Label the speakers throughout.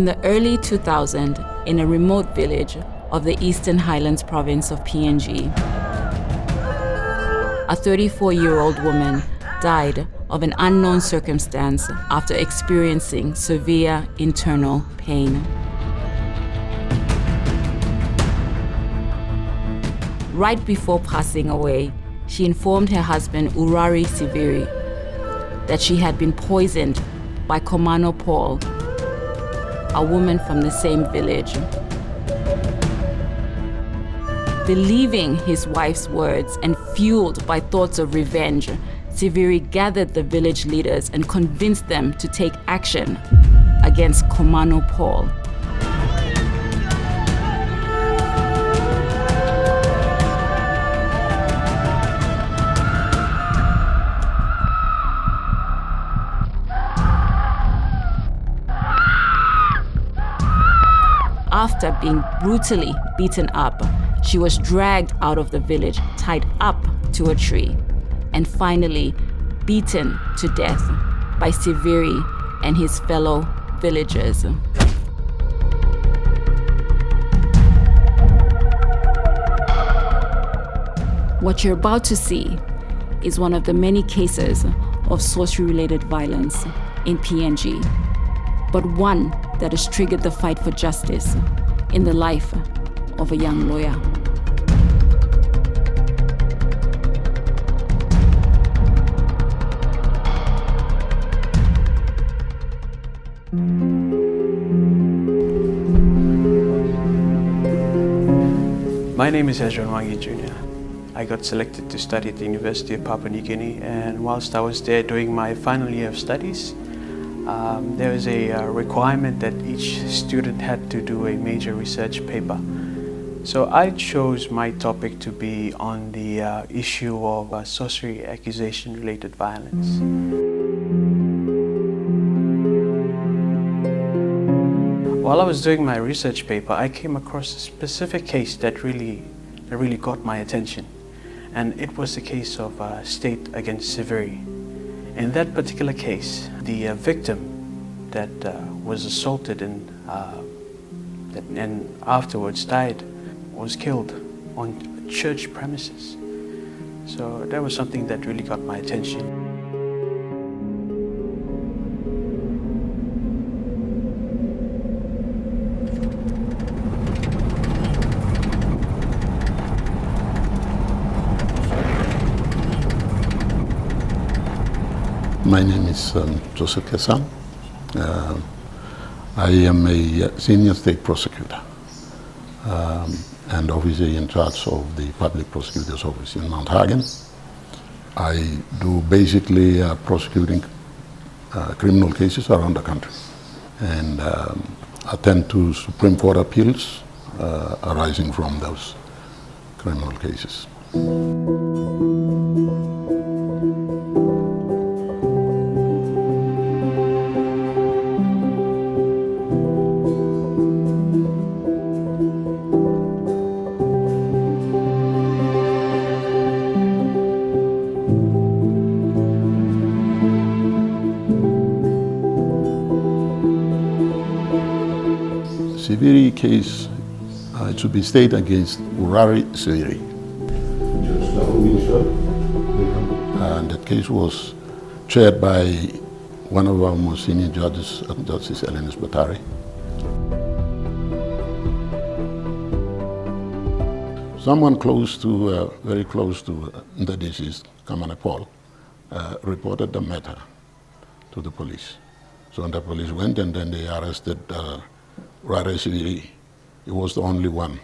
Speaker 1: In the early 2000s, in a remote village of the Eastern Highlands province of PNG, a 34-year-old woman died of an unknown circumstance after experiencing severe internal pain. Right before passing away, she informed her husband, Urari Siviri, that she had been poisoned by Komano Paul, a woman from the same village. Believing his wife's words and fueled by thoughts of revenge, Siviri gathered the village leaders and convinced them to take action against Komano Paul. After being brutally beaten up, she was dragged out of the village, tied up to a tree, and finally beaten to death by Siviri and his fellow villagers. What you're about to see is one of the many cases of sorcery-related violence in PNG, but one that has triggered the fight for justice in the life of a young lawyer.
Speaker 2: My name is Ezra Nwangi Jr. I got selected to study at the University of Papua New Guinea, and whilst I was there doing my final year of studies, there was a requirement that each student had to do a major research paper. So I chose my topic to be on the issue of sorcery accusation-related violence. While I was doing my research paper, I came across a specific case that really got my attention, and it was the case of State against Siviri. In that particular case, the victim that was assaulted and afterwards died was killed on church premises. So that was something that really got my attention.
Speaker 3: My name is Joseph Kesang. I am a senior state prosecutor and officer in charge of the public prosecutor's office in Mount Hagen. I do basically prosecuting criminal cases around the country and attend to Supreme Court appeals arising from those criminal cases. Siviri case, it should be State against Urari Siviri. And that case was chaired by one of our most senior judges, Justice Elenis Batari. Someone very close to the deceased, Kamana Paul, reported the matter to the police. So the police went and then they arrested Urari Siviri. He was the only one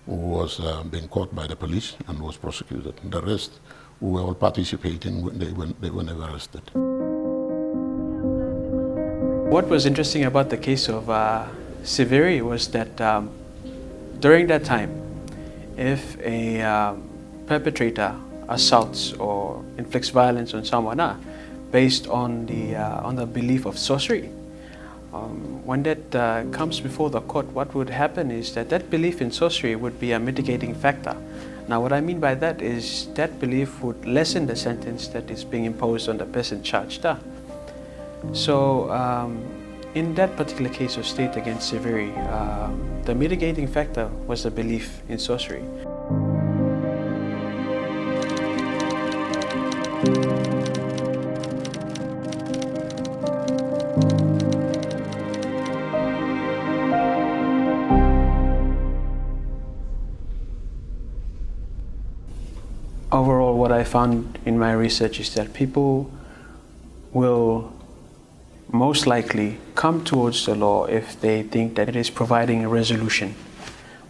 Speaker 3: who was being caught by the police and was prosecuted. The rest who were all participating, they were never arrested.
Speaker 2: What was interesting about the case of Siviri was that during that time, if a perpetrator assaults or inflicts violence on someone based on the belief of sorcery, when that comes before the court, what would happen is that belief in sorcery would be a mitigating factor. Now, what I mean by that is that belief would lessen the sentence that is being imposed on the person charged. So In that particular case of state against Severi, the mitigating factor was the belief in sorcery. Overall, what I found in my research is that people will most likely come towards the law if they think that it is providing a resolution.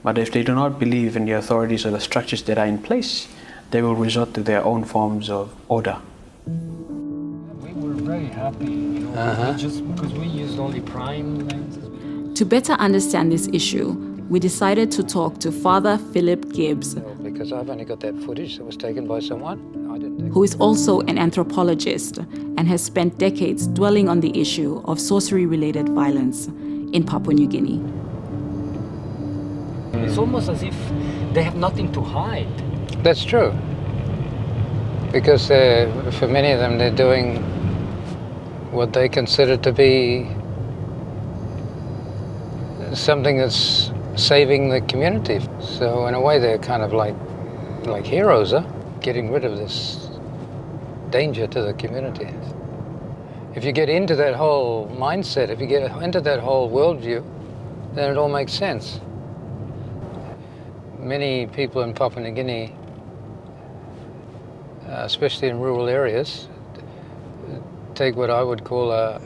Speaker 2: But if they do not believe in the authorities or the structures that are in place, they will resort to their own forms of order.
Speaker 4: We were very happy, just because we used only prime lenses.
Speaker 1: To better understand this issue, we decided to talk to Father Philip Gibbs,
Speaker 5: because I've only got that footage that was taken by someone.
Speaker 1: who is also an anthropologist and has spent decades dwelling on the issue of sorcery-related violence in Papua New Guinea.
Speaker 4: It's almost as if they have nothing to hide.
Speaker 5: That's true. Because for many of them, they're doing what they consider to be something that's saving the community. So in a way, they're kind of like heroes, getting rid of this danger to the community. If you get into that whole mindset, if you get into that whole worldview, then it all makes sense. Many people in Papua New Guinea, especially in rural areas, take what I would call a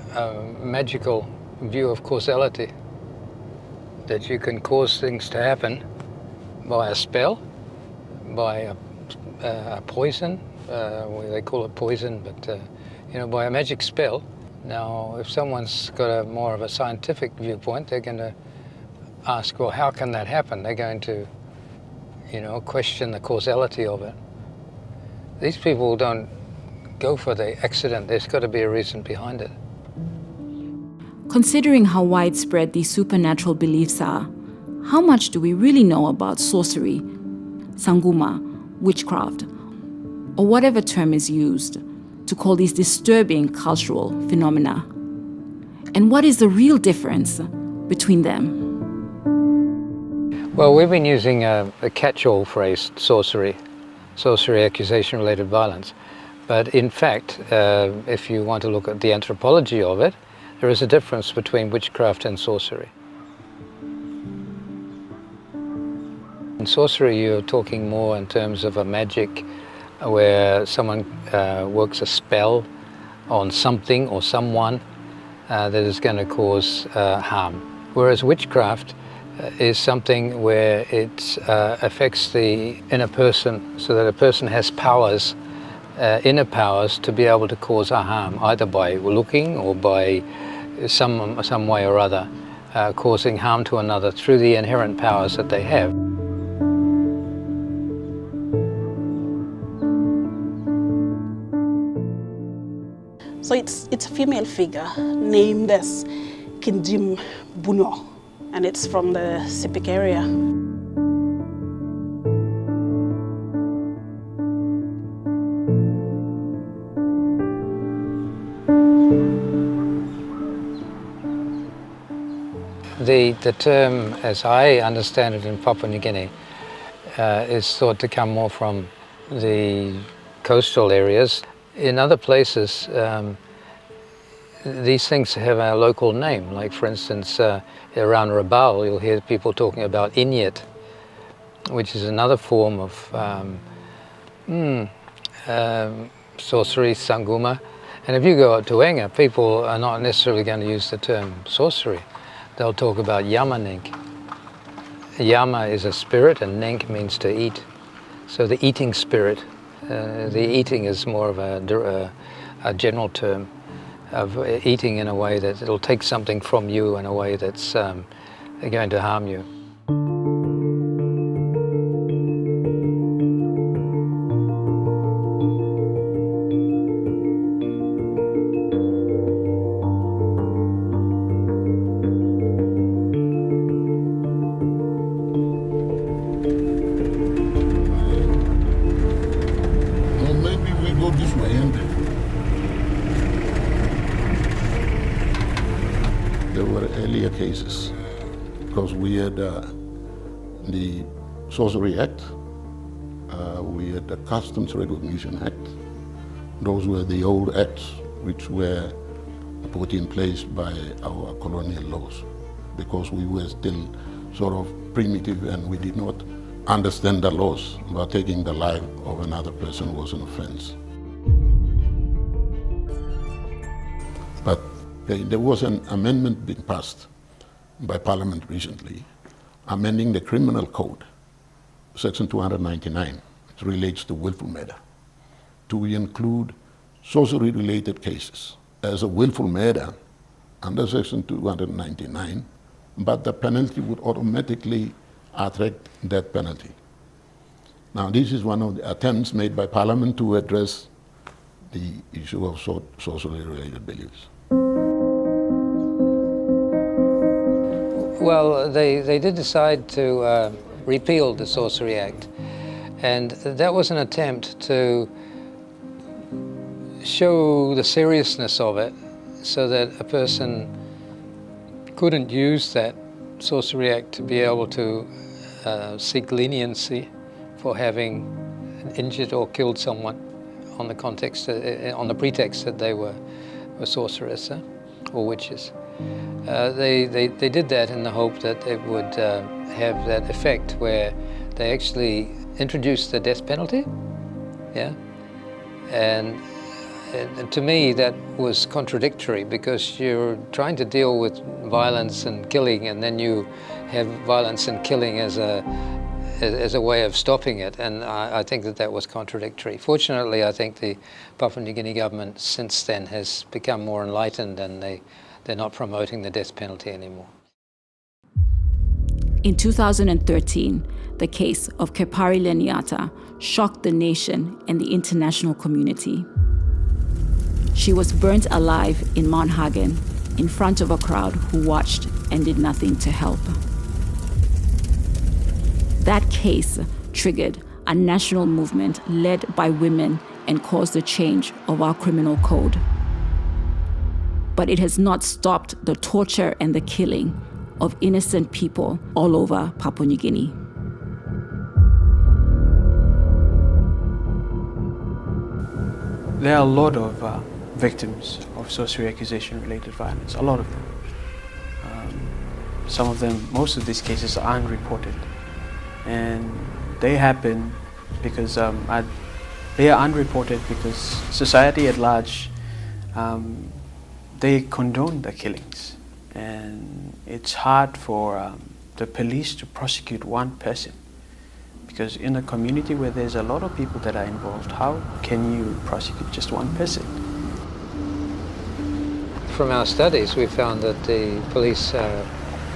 Speaker 5: magical view of causality, that you can cause things to happen by a spell, by a poison, they call it poison, but by a magic spell. Now, if someone's got more of a scientific viewpoint, they're going to ask, well, how can that happen? They're going to, question the causality of it. These people don't go for the accident. There's got to be a reason behind it.
Speaker 1: Considering how widespread these supernatural beliefs are, how much do we really know about sorcery, sanguma, witchcraft, or whatever term is used to call these disturbing cultural phenomena? And what is the real difference between them?
Speaker 5: Well, we've been using a catch-all phrase, sorcery accusation-related violence. But in fact, if you want to look at the anthropology of it, there is a difference between witchcraft and sorcery. In sorcery, you're talking more in terms of a magic where someone works a spell on something or someone that is going to cause harm. Whereas witchcraft is something where it affects the inner person, so that a person has powers, inner powers, to be able to cause a harm, either by looking or by some way or other, causing harm to another through the inherent powers that they have.
Speaker 6: So it's a female figure named as Kinjim Bunyo, and it's from the Sepik area.
Speaker 5: The term, as I understand it in Papua New Guinea, is thought to come more from the coastal areas. In other places, these things have a local name. Like, for instance, around Rabaul, you'll hear people talking about Inyat, which is another form of sorcery, sanguma. And if you go out to Enga, people are not necessarily going to use the term sorcery. They'll talk about Yama Nink. Yama is a spirit and Nink means to eat. So the eating spirit, the eating is more of a general term of eating in a way that it'll take something from you in a way that's going to harm you.
Speaker 3: because we had the Sorcery Act, we had the Customs Recognition Act. Those were the old acts which were put in place by our colonial laws, because we were still sort of primitive and we did not understand the laws, but taking the life of another person was an offense. But there was an amendment being passed by Parliament recently, amending the criminal code, section 299, which relates to willful murder, to include sorcery-related cases as a willful murder under section 299, but the penalty would automatically attract death penalty. Now, this is one of the attempts made by Parliament to address the issue of sorcery-related beliefs.
Speaker 5: Well, they did decide to repeal the Sorcery Act, and that was an attempt to show the seriousness of it so that a person couldn't use that Sorcery Act to be able to seek leniency for having injured or killed someone on the pretext that they were sorcerers or witches. They did that in the hope that it would have that effect where they actually introduced the death penalty, yeah, and to me that was contradictory, because you're trying to deal with violence and killing, and then you have violence and killing as a way of stopping it, and I think that was contradictory. Fortunately, I think the Papua New Guinea government since then has become more enlightened, and they're not promoting the death penalty anymore.
Speaker 1: In 2013, the case of Kepari Leniata shocked the nation and the international community. She was burnt alive in Mount Hagen in front of a crowd who watched and did nothing to help. That case triggered a national movement led by women and caused a change of our criminal code. But it has not stopped the torture and the killing of innocent people all over Papua New Guinea.
Speaker 2: There are a lot of victims of sorcery accusation-related violence, a lot of them. Some of them, most of these cases are unreported. And they happen because they are unreported because society at large, they condone the killings. And it's hard for the police to prosecute one person, because in a community where there's a lot of people that are involved, how can you prosecute just one person?
Speaker 5: From our studies, we found that the police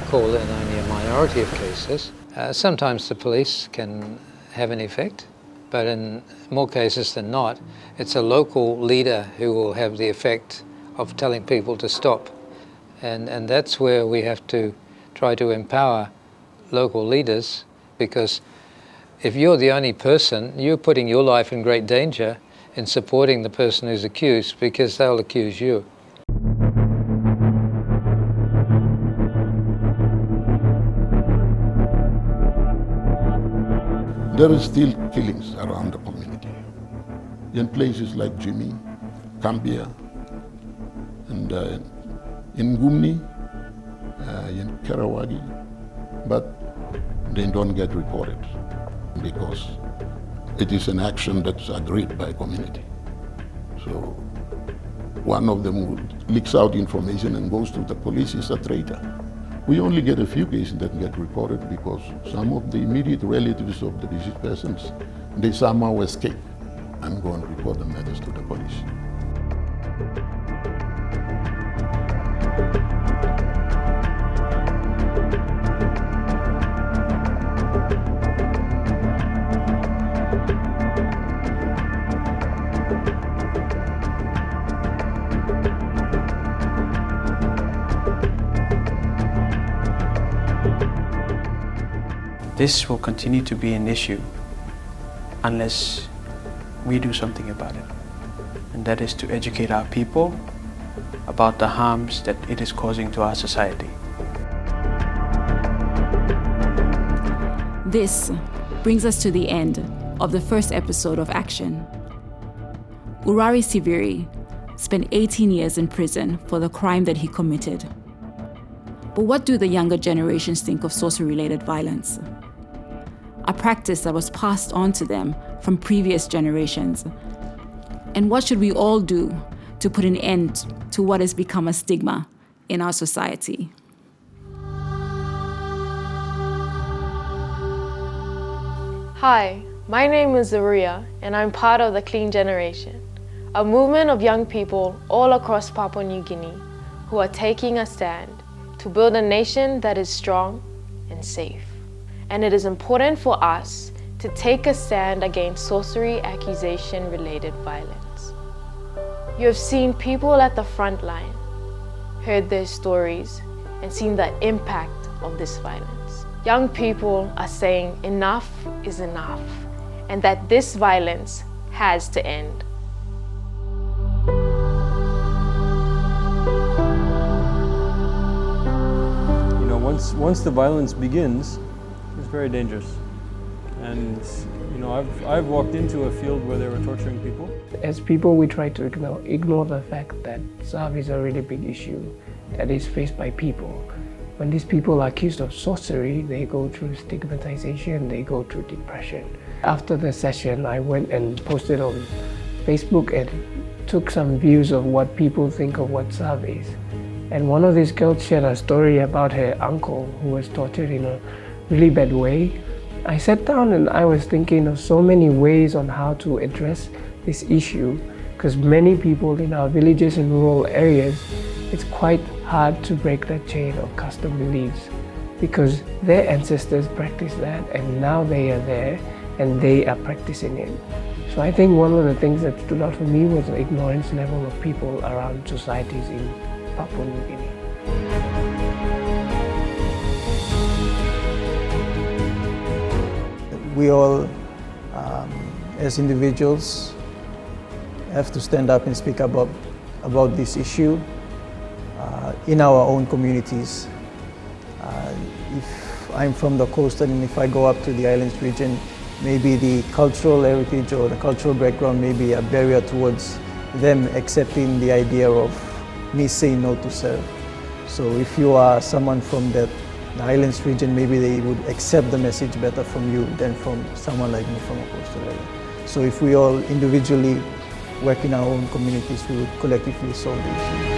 Speaker 5: call in only a minority of cases. Sometimes the police can have an effect, but in more cases than not, it's a local leader who will have the effect of telling people to stop. And that's where we have to try to empower local leaders, because if you're the only person, you're putting your life in great danger in supporting the person who's accused, because they'll accuse you.
Speaker 3: There are still killings around the community. In places like Jimmy, Cambia, and in Gumni, in Karawagi, but they don't get reported because it is an action that's agreed by community. So one of them who leaks out information and goes to the police is a traitor. We only get a few cases that get reported because some of the immediate relatives of the deceased persons, they somehow escape and go and report the matters to the police.
Speaker 2: This will continue to be an issue unless we do something about it. And that is to educate our people about the harms that it is causing to our society.
Speaker 1: This brings us to the end of the first episode of Action. Urari Siviri spent 18 years in prison for the crime that he committed. But what do the younger generations think of sorcery-related violence? A practice that was passed on to them from previous generations. And what should we all do to put an end to what has become a stigma in our society?
Speaker 7: Hi, my name is Zaria, and I'm part of the Clean Generation, a movement of young people all across Papua New Guinea who are taking a stand to build a nation that is strong and safe. And it is important for us to take a stand against sorcery accusation-related violence. You have seen people at the front line, heard their stories, and seen the impact of this violence. Young people are saying enough is enough, and that this violence has to end.
Speaker 8: You know, once the violence begins, it's very dangerous. And you know, I've walked into a field where they were torturing people.
Speaker 9: As people, we try to ignore the fact that SARV is a really big issue that is faced by people. When these people are accused of sorcery, they go through stigmatization, they go through depression. After the session, I went and posted on Facebook and took some views of what people think of what SARV is. And one of these girls shared a story about her uncle who was tortured in a really bad way. I sat down and I was thinking of so many ways on how to address this issue, because many people in our villages and rural areas, it's quite hard to break that chain of custom beliefs because their ancestors practiced that and now they are there and they are practicing it. So I think one of the things that stood out for me was the ignorance level of people around societies in Papua New Guinea.
Speaker 10: We all, as individuals, have to stand up and speak about this issue in our own communities. If I'm from the coast and if I go up to the islands region, maybe the cultural heritage or the cultural background may be a barrier towards them accepting the idea of me saying no to serve. So if you are someone from the islands region, maybe they would accept the message better from you than from someone like me from a coastal area. So if we all individually work in our own communities, we would collectively solve the issue.